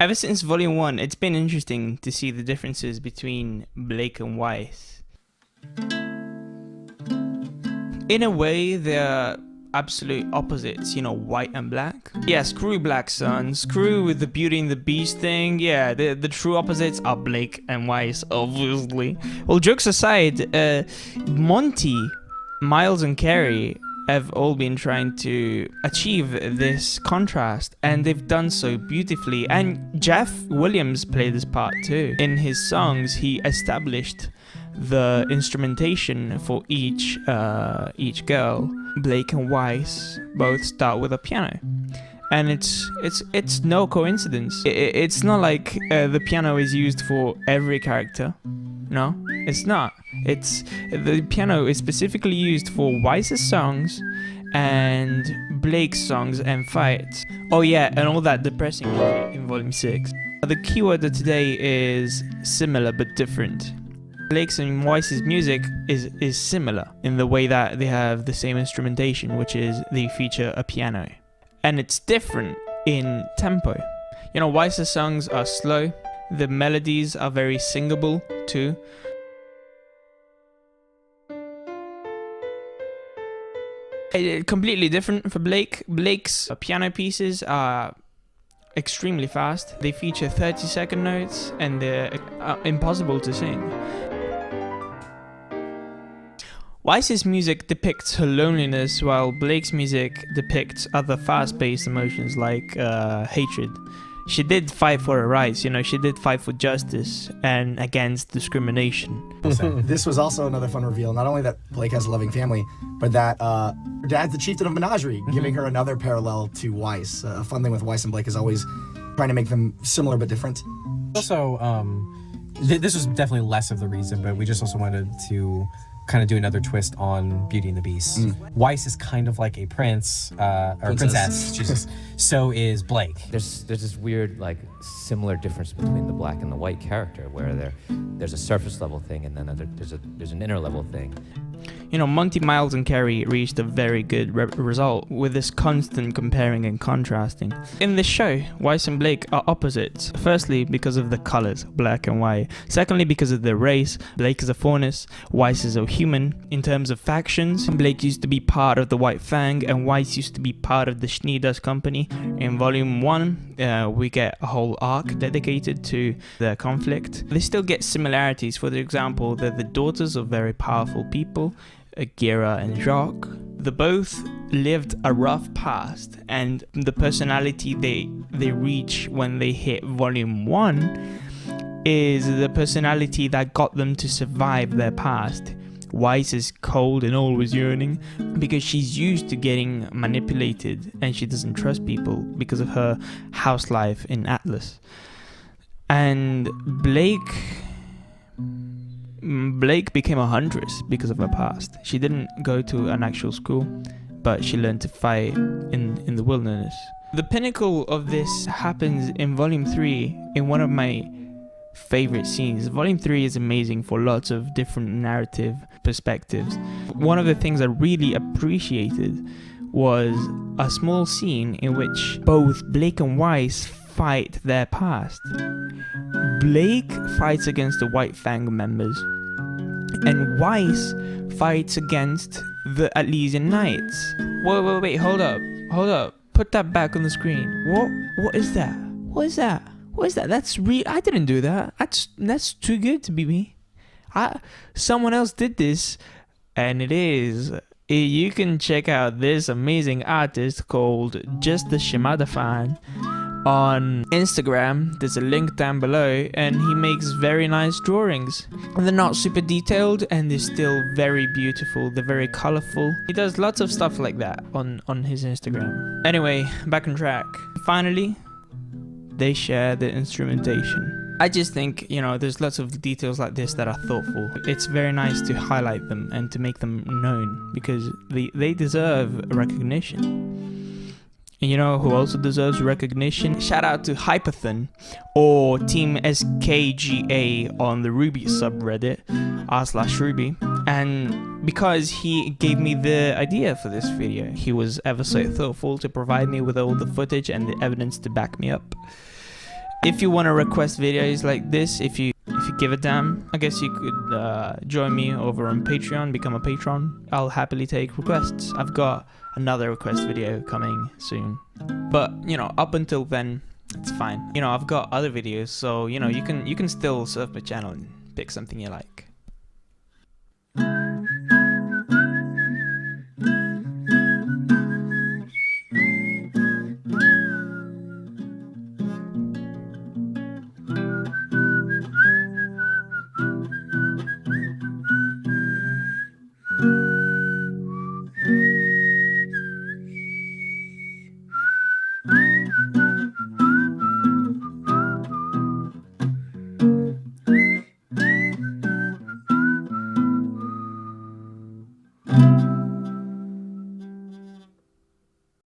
Ever since Volume 1, it's been interesting to see the differences between Blake and Weiss. In a way, they're absolute opposites, you know, white and black. Yeah, screw Black Sun, screw with the Beauty and the Beast thing. Yeah, the true opposites are Blake and Weiss, obviously. Well, jokes aside, Monty, Miles and Carey have all been trying to achieve this contrast, and they've done so beautifully. And Jeff Williams played this part too. In his songs, he established the instrumentation for each girl. Blake and Weiss both start with a piano, and it's no coincidence. It's not like the piano is used for every character. No, it's not. The piano is specifically used for Weiss's songs and Blake's songs and fights. Oh yeah, and all that depressing music in Volume 6. The keyword of today is similar but different. Blake's and Weiss's music is similar in the way that they have the same instrumentation, which is they feature a piano. And it's different in tempo. You know, Weiss's songs are slow. The melodies are very singable too. Completely different for Blake. Blake's piano pieces are extremely fast. They feature 30-second notes and they're impossible to sing. Weiss's music depicts her loneliness, while Blake's music depicts other fast-paced emotions like hatred. She did fight for her rights, you know, she did fight for justice and against discrimination. This was also another fun reveal, not only that Blake has a loving family, but that her dad's the chieftain of Menagerie, giving her another parallel to Weiss. A fun thing with Weiss and Blake is always trying to make them similar but different. Also, this was definitely less of the reason, but we just also wanted to kind of do another twist on Beauty and the Beast. Weiss is kind of like a prince, or princess. Jesus. So is Blake. There's this weird, like, similar difference between the black and the white character, where there's a surface level thing, and then there's an inner level thing. You know, Monty, Miles and Carey reached a very good result with this constant comparing and contrasting. In this show, Weiss and Blake are opposites. Firstly, because of the colors, black and white. Secondly, because of their race. Blake is a faunus, Weiss is a human. In terms of factions, Blake used to be part of the White Fang and Weiss used to be part of the Schneiders Company. In Volume 1, we get a whole arc dedicated to their conflict. They still get similarities. For example, they're the daughters of very powerful people, Gira and Jacques. They both lived a rough past, and the personality they reach when they hit Volume 1 is the personality that got them to survive their past. Weiss is cold and always yearning because she's used to getting manipulated and she doesn't trust people because of her house life in Atlas. And Blake became a huntress because of her past. She didn't go to an actual school, but she learned to fight in the wilderness. The pinnacle of this happens in Volume 3 in one of my favorite scenes. Volume 3 is amazing for lots of different narrative perspectives. One of the things I really appreciated was a small scene in which both Blake and Weiss fight their past. Blake fights against the White Fang members, and Weiss fights against the Elysian Knights. Wait, hold up. Put that back on the screen. What is that? What is that? That's I didn't do that. That's too good to be me. Someone else did this, and it is. You can check out this amazing artist called Just the Shimada Fan on Instagram. There's a link down below, and he makes very nice drawings. And they're not super detailed, and they're still very beautiful. They're very colorful. He does lots of stuff like that on his Instagram. Anyway, back on track. Finally, they share the instrumentation. I just think, you know, there's lots of details like this that are thoughtful. It's very nice to highlight them and to make them known because they deserve recognition. And you know who also deserves recognition? Shout out to Hyperthon or Team SKGA on the RWBY subreddit, r/RWBY. And because he gave me the idea for this video, he was ever so thoughtful to provide me with all the footage and the evidence to back me up. If you want to request videos like this, if you give a damn, I guess you could join me over on Patreon, become a patron. I'll happily take requests. I've got another request video coming soon. But, you know, up until then, it's fine. You know, I've got other videos, so, you know, you can still surf my channel and pick something you like.